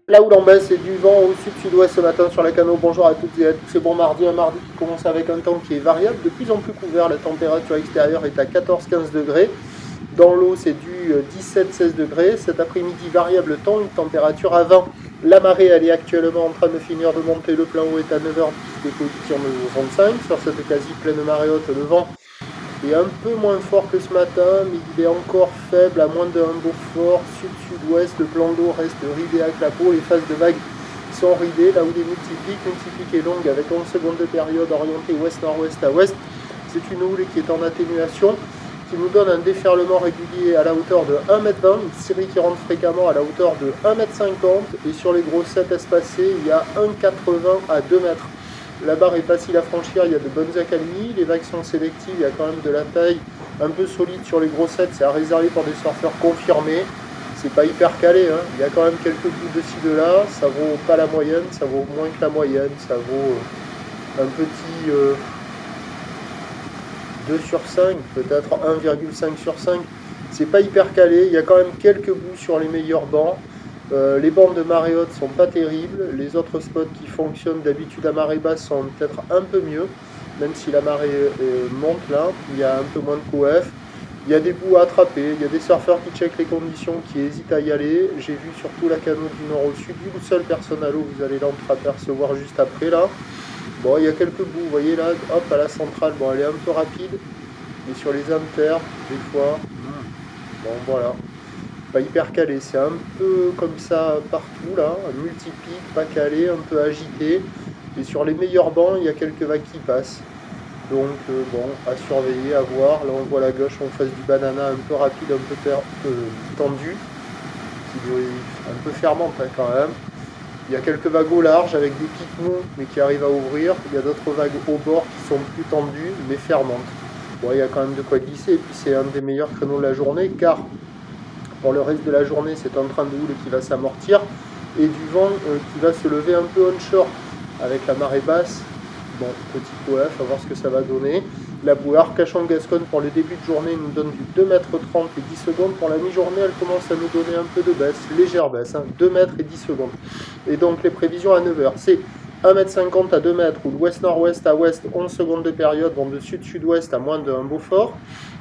Là où l'on baisse, c'est du vent au sud-sud-ouest ce matin sur la Cano. Bonjour à toutes et à tous. C'est bon mardi, un mardi qui commence avec un temps qui est variable, de plus en plus couvert. La température extérieure est à 14-15 degrés. Dans l'eau, c'est du 17-16 degrés. Cet après-midi, variable temps, une température à 20. La marée, elle est actuellement en train de finir de monter. Le plein haut est à 9h10, des positions de 65. Sur cette quasi pleine marée haute, le vent est un peu moins fort que ce matin, mais il est encore faible, à moins d'un Beaufort, sud-sud-ouest, le plan d'eau reste ridé à clapot, les phases de vagues sont ridées, là où les multipliques est longue avec 11 secondes de période orientée ouest-nord-ouest à ouest. C'est une houle qui est en atténuation, qui nous donne un déferlement régulier à la hauteur de 1,20 m, une série qui rentre fréquemment à la hauteur de 1,50 m, et sur les grossettes espacées, il y a 1,80 à 2 mètres. La barre est facile à franchir, il y a de bonnes accalmies, les vagues sont sélectives, il y a quand même de la taille un peu solide sur les grossettes, c'est à réserver pour des surfeurs confirmés. C'est pas hyper calé, hein. Il y a quand même quelques bouts de ci de là, ça vaut pas la moyenne, ça vaut moins que la moyenne, ça vaut un petit 2 sur 5, peut-être 1,5 sur 5. C'est pas hyper calé, il y a quand même quelques bouts sur les meilleurs bancs. Les bandes de marée haute sont pas terribles, les autres spots qui fonctionnent d'habitude à marée basse sont peut-être un peu mieux, même si la marée monte là, il y a un peu moins de coef. Il y a des bouts à attraper, il y a des surfeurs qui checkent les conditions, qui hésitent à y aller. J'ai vu surtout la Cano du nord au sud, une seule personne à l'eau, vous allez l'entreapercevoir juste après là. Bon, il y a quelques bouts, vous voyez là, hop, à la centrale, bon, elle est un peu rapide, mais sur les inters, des fois, bon, voilà. Pas hyper calé, c'est un peu comme ça partout là, multipique, pas calé, un peu agité. Et sur les meilleurs bancs, il y a quelques vagues qui passent. Donc bon, à surveiller, à voir. Là on voit la gauche en face du banana un peu rapide, un peu tendu, qui doit un peu fermante hein, quand même. Il y a quelques vagues au large avec des pics mous mais qui arrivent à ouvrir. Il y a d'autres vagues au bord qui sont plus tendues mais fermantes. Bon, il y a quand même de quoi glisser et puis c'est un des meilleurs créneaux de la journée car pour le reste de la journée, c'est un train de houle qui va s'amortir et du vent qui va se lever un peu onshore avec la marée basse. Bon, petit coef, à voir ce que ça va donner. La bouée Arcachon-Gascogne pour le début de journée nous donne du 2,30 m et 10 secondes. Pour la mi-journée, elle commence à nous donner un peu de baisse, légère baisse, hein, 2 mètres et 10 secondes. Et donc les prévisions à 9h, c'est 1,50 m à 2 mètres ou d'ouest-nord-ouest à ouest, 11 secondes de période, vent de sud-sud-ouest à moins d'un Beaufort.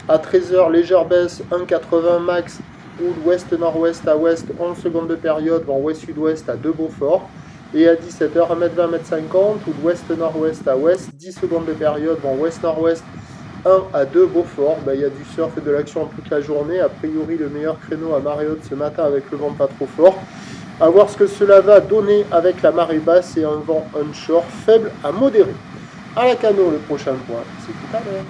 À 13h, légère baisse, 1,80 max ou d'ouest-nord-ouest à ouest, 11 secondes de période, vent ouest-sud-ouest à 2 Beaufort. Et à 17h, 1m20, 1m50, ou d'ouest-nord-ouest à ouest, 10 secondes de période, vent ouest-nord-ouest, 1 à 2 Beaufort. Il y a du surf et de l'action toute la journée. A priori, le meilleur créneau à marée haute ce matin avec le vent pas trop fort. À voir ce que cela va donner avec la marée basse et un vent onshore faible à modéré. À la Cano, le prochain point, c'est tout à l'heure.